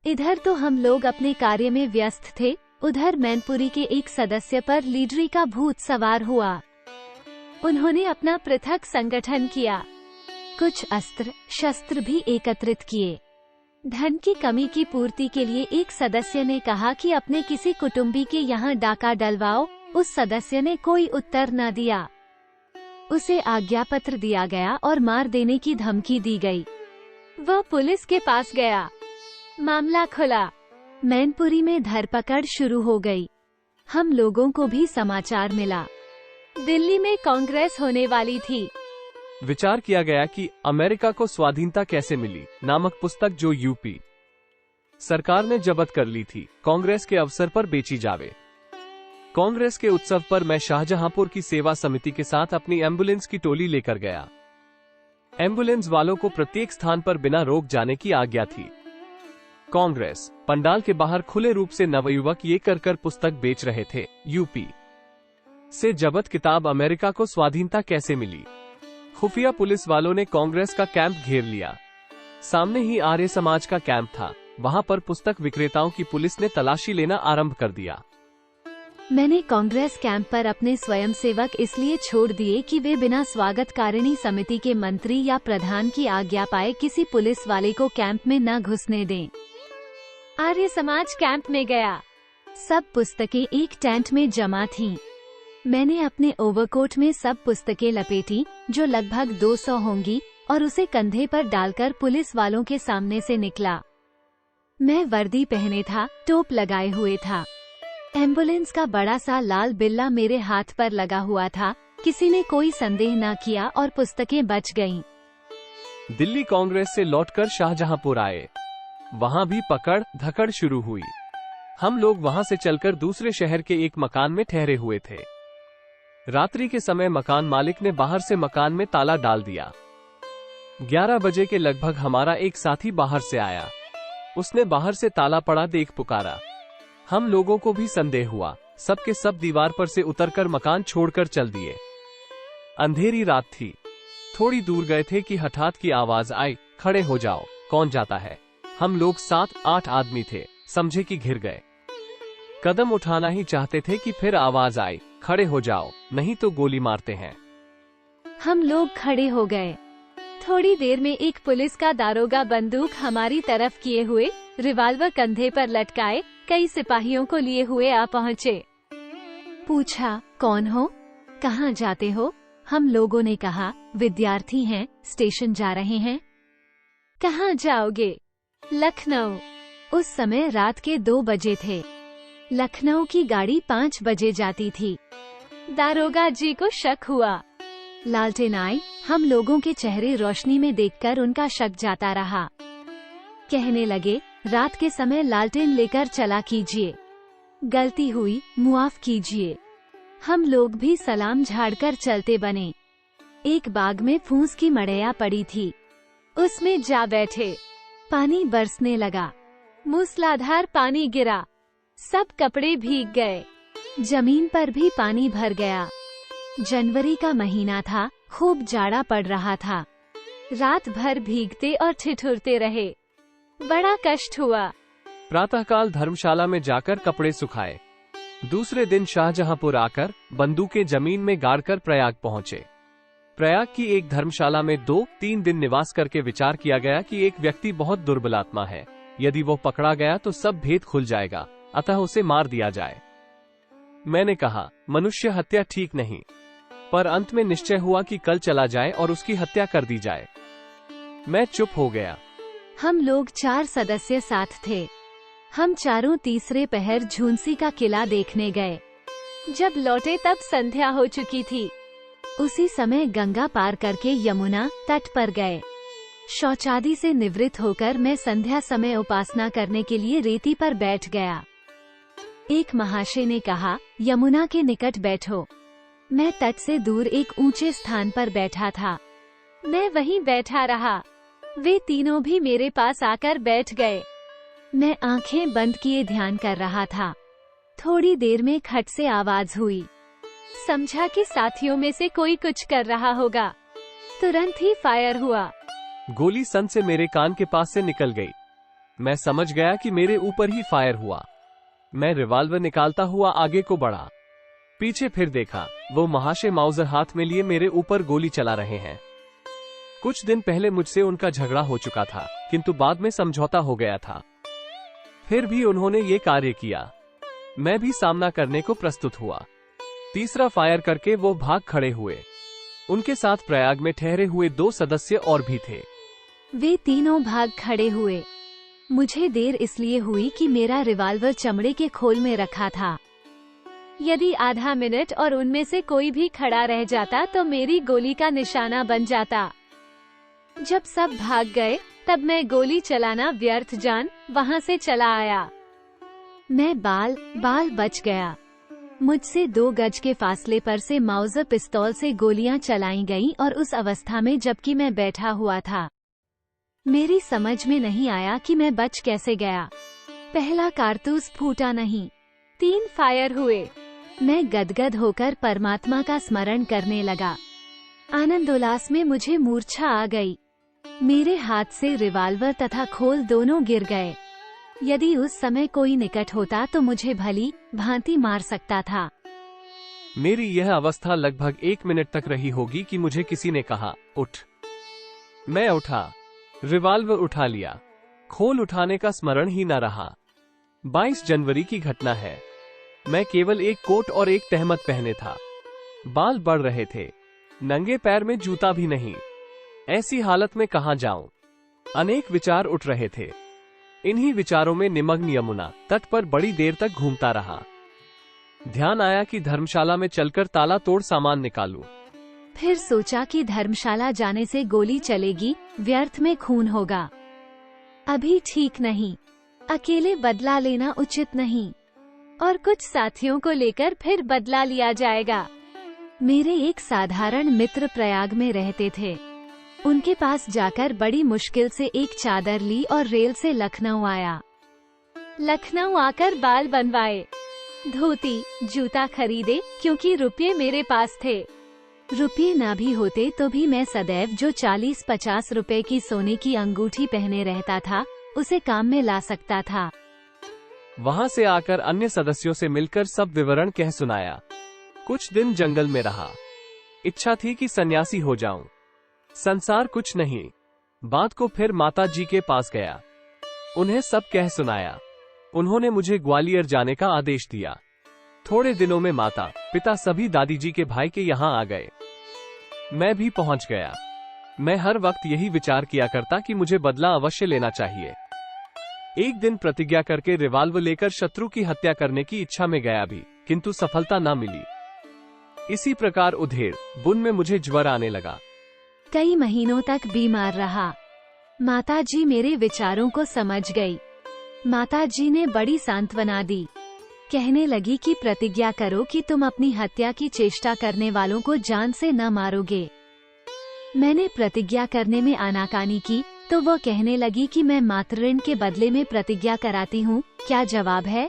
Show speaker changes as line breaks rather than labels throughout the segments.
इधर तो हम लोग अपने कार्य में व्यस्त थे, उधर मैनपुरी के एक सदस्य पर लीडरी का भूत सवार हुआ। उन्होंने अपना पृथक संगठन किया, कुछ अस्त्र शस्त्र भी एकत्रित किए। धन की कमी की पूर्ति के लिए एक सदस्य ने कहा कि अपने किसी कुटुंबी के यहाँ डाका डलवाओ। उस सदस्य ने कोई उत्तर न दिया। उसे आज्ञापत्र दिया गया और मार देने की धमकी दी गई। वह पुलिस के पास गया, मामला खुला। मैनपुरी में धरपकड़ शुरू हो गई। हम लोगों को भी समाचार मिला, दिल्ली में कांग्रेस होने वाली थी।
विचार किया गया कि अमेरिका को स्वाधीनता कैसे मिली नामक पुस्तक जो यूपी सरकार ने जब्त कर ली थी, कांग्रेस के अवसर पर बेची जावे। कांग्रेस के उत्सव पर मैं शाहजहांपुर की सेवा समिति के साथ अपनी एम्बुलेंस की टोली लेकर गया। एम्बुलेंस वालों को प्रत्येक स्थान पर बिना रोक जाने की आज्ञा थी। कांग्रेस पंडाल के बाहर खुले रूप से नवयुवक ये कर पुस्तक बेच रहे थे, यूपी से जब्त किताब अमेरिका को स्वाधीनता कैसे मिली। खुफिया पुलिस वालों ने कांग्रेस का कैंप घेर लिया। सामने ही आर्य समाज का कैंप था। वहां पर पुस्तक विक्रेताओं की पुलिस ने तलाशी लेना आरंभ कर दिया।
मैंने कांग्रेस कैंप पर अपने स्वयंसेवक इसलिए छोड़ दिए कि वे बिना स्वागतकारिणी समिति के मंत्री या प्रधान की आज्ञा पाए किसी पुलिस वाले को कैंप में न घुसने दें। आर्य समाज कैंप में गया। सब पुस्तकें एक टेंट में जमा थीं। मैंने अपने ओवरकोट में सब पुस्तकें लपेटी, जो लगभग 200 होंगी, और उसे कंधे पर डालकर पुलिस वालों के सामने से निकला। मैं वर्दी पहने था, टोप लगाए हुए था। एम्बुलेंस का बड़ा सा लाल बिल्ला मेरे हाथ पर लगा हुआ था। किसी ने कोई संदेह न किया और पुस्तकें बच गईं।
दिल्ली कांग्रेस से लौटकर शाहजहांपुर आए। वहां भी पकड़ धकड़ शुरू हुई। हम लोग वहां से चलकर दूसरे शहर के एक मकान में ठहरे हुए थे। रात्रि के समय मकान मालिक ने बाहर से मकान में ताला डाल दिया। 11 बजे के लगभग हमारा एक साथी बाहर से आया। उसने बाहर से ताला पड़ा देख पुकारा। हम लोगों को भी संदेह हुआ। सब के सब दीवार पर से उतरकर मकान छोड़कर चल दिए। अंधेरी रात थी। थोड़ी दूर गए थे कि हठात की आवाज आई, खड़े हो जाओ, कौन जाता है। हम लोग 7-8 आदमी थे, समझे कि घिर गए। कदम उठाना ही चाहते थे कि फिर आवाज आई, खड़े हो जाओ, नहीं तो गोली मारते हैं।
हम लोग खड़े हो गए। थोड़ी देर में एक पुलिस का दारोगा बंदूक हमारी तरफ किए हुए, रिवाल्वर कंधे पर लटकाए, कई सिपाहियों को लिए हुए आ पहुँचे। पूछा, कौन हो, कहाँ जाते हो। हम लोगों ने कहा, विद्यार्थी हैं, स्टेशन जा रहे हैं। कहाँ जाओगे। लखनऊ। उस समय रात के 2 बजे थे। लखनऊ की गाड़ी 5 बजे जाती थी। दारोगा जी को शक हुआ। लालटेन आई। हम लोगों के चेहरे रोशनी में देखकर उनका शक जाता रहा। कहने लगे, रात के समय लालटेन लेकर चला कीजिए। गलती हुई, मुआफ कीजिए। हम लोग भी सलाम झाड़कर चलते बने। एक बाग में फूस की मड़ैया पड़ी थी, उसमें जा बैठे। पानी बरसने लगा। मूसलाधार पानी गिरा। सब कपड़े भीग गए। जमीन पर भी पानी भर गया। जनवरी का महीना था, खूब जाड़ा पड़ रहा था। रात भर भीगते और ठिठुरते रहे। बड़ा कष्ट हुआ।
प्रातःकाल धर्मशाला में जाकर कपड़े सुखाए। दूसरे दिन शाहजहांपुर आकर बंदूकें जमीन में गाड़कर प्रयाग पहुंचे। प्रयाग की एक धर्मशाला में 2-3 दिन निवास करके विचार किया गया कि एक व्यक्ति बहुत दुर्बल आत्मा है। यदि वो पकड़ा गया तो सब भेद खुल जाएगा, अतः उसे मार दिया जाए। मैंने कहा, मनुष्य हत्या ठीक नहीं, पर अंत में निश्चय हुआ कि कल चला जाए और उसकी हत्या कर दी जाए। मैं चुप हो गया।
हम लोग 4 सदस्य साथ थे। हम चारों तीसरे पहर झुंसी का किला देखने गए। जब लौटे तब संध्या हो चुकी थी। उसी समय गंगा पार करके यमुना तट पर गए। शौचादि से निवृत्त होकर मैं संध्या समय उपासना करने के लिए रेती पर बैठ गया। एक महाशय ने कहा, यमुना के निकट बैठो। मैं तट से दूर एक ऊंचे स्थान पर बैठा था। मैं वहीं बैठा रहा। वे तीनों भी मेरे पास आकर बैठ गए। मैं आंखें बंद किए ध्यान कर रहा था। थोड़ी देर में खट से आवाज हुई। समझा कि साथियों में से कोई कुछ कर रहा होगा। तुरंत ही फायर हुआ।
गोली सन से मेरे कान के पास से निकल गई। मैं समझ गया कि मेरे ऊपर ही फायर हुआ। मैं रिवॉल्वर निकालता हुआ आगे को बढ़ा। पीछे फिर देखा, वो महाशय माउजर हाथ में लिए मेरे ऊपर गोली चला रहे हैं। कुछ दिन पहले मुझसे उनका झगड़ा हो चुका था, किंतु बाद में समझौता हो गया था। फिर भी उन्होंने ये कार्य किया। मैं भी सामना करने को प्रस्तुत हुआ। तीसरा फायर करके वो भाग खड़े हुए। उनके साथ प्रयाग में ठहरे हुए 2 सदस्य और भी थे।
वे तीनों भाग खड़े हुए। मुझे देर इसलिए हुई कि मेरा रिवॉल्वर चमड़े के खोल में रखा था। यदि आधा मिनट और उनमें से कोई भी खड़ा रह जाता तो मेरी गोली का निशाना बन जाता। जब सब भाग गए तब मैं गोली चलाना व्यर्थ जान वहां से चला आया। मैं बाल बच गया। मुझसे 2 गज के फासले पर से माउजर पिस्तौल से गोलियां चलाई गईं और उस अवस्था में जबकि मैं बैठा हुआ था। मेरी समझ में नहीं आया कि मैं बच कैसे गया। पहला कारतूस फूटा नहीं। 3 फायर हुए। मैं गदगद होकर परमात्मा का स्मरण करने लगा। आनंदोल्लास में मुझे मूर्छा आ गई। मेरे हाथ से रिवॉल्वर तथा खोल दोनों गिर गए। यदि उस समय कोई निकट होता तो मुझे भली भांति मार सकता था।
मेरी यह अवस्था लगभग 1 मिनट तक रही होगी कि मुझे किसी ने कहा, उठ। मैं उठा, रिवॉल्वर उठा लिया। खोल उठाने का स्मरण ही न रहा। 22 जनवरी की घटना है। मैं केवल एक कोट और एक तहमत पहने था। बाल बढ़ रहे थे। नंगे पैर में जूता भी नहीं। ऐसी हालत में कहां जाऊं? अनेक विचार उठ रहे थे। इन्हीं विचारों में निमग्न यमुना तट पर बड़ी देर तक घूमता रहा। ध्यान आया कि धर्मशाला में चलकर ताला तोड़ सामान निकालूं।
फिर सोचा कि धर्मशाला जाने से गोली चलेगी, व्यर्थ में खून होगा। अभी ठीक नहीं। अकेले बदला लेना उचित नहीं और कुछ साथियों को लेकर फिर बदला लिया जाएगा। मेरे एक साधारण मित्र प्रयाग में रहते थे। उनके पास जाकर बड़ी मुश्किल से एक चादर ली और रेल से लखनऊ आया। लखनऊ आकर बाल बनवाए, धोती जूता खरीदे क्योंकि रुपये मेरे पास थे। रुपये ना भी होते तो भी मैं सदैव जो 40-50 रुपए की सोने की अंगूठी पहने रहता था उसे काम में ला सकता था।
वहां से आकर अन्य सदस्यों से मिलकर सब विवरण कह सुनाया। कुछ दिन जंगल में रहा। इच्छा थी कि सन्यासी हो जाऊं। संसार कुछ नहीं। बात को फिर माता जी के पास गया। उन्हें सब कह सुनाया। उन्होंने मुझे ग्वालियर जाने का आदेश दिया। थोड़े दिनों में माता पिता सभी दादी जी के भाई के यहाँ आ गए। मैं भी पहुंच गया। मैं हर वक्त यही विचार किया करता कि मुझे बदला अवश्य लेना चाहिए। एक दिन प्रतिज्ञा करके रिवॉल्वर लेकर शत्रु की हत्या करने की इच्छा में गया भी, किंतु सफलता न मिली। इसी प्रकार उधेड़ बुन में मुझे ज्वर आने लगा।
कई महीनों तक बीमार रहा। माताजी मेरे विचारों को समझ गई। माताजी ने बड़ी सांत्वना दी। कहने लगी कि प्रतिज्ञा करो कि तुम अपनी हत्या की चेष्टा करने वालों को जान से न मारोगे। मैंने प्रतिज्ञा करने में आनाकानी की तो वो कहने लगी कि मैं मातृऋण के बदले में प्रतिज्ञा कराती हूँ, क्या जवाब है?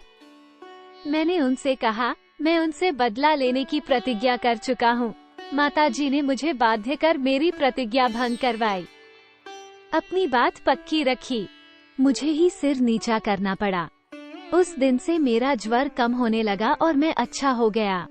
मैंने उनसे कहा, मैं उनसे बदला लेने की प्रतिज्ञा कर चुका हूँ। माताजी ने मुझे बाध्य कर मेरी प्रतिज्ञा भंग करवाई। अपनी बात पक्की रखी। मुझे ही सिर नीचा करना पड़ा। उस दिन से मेरा ज्वर कम होने लगा और मैं अच्छा हो गया।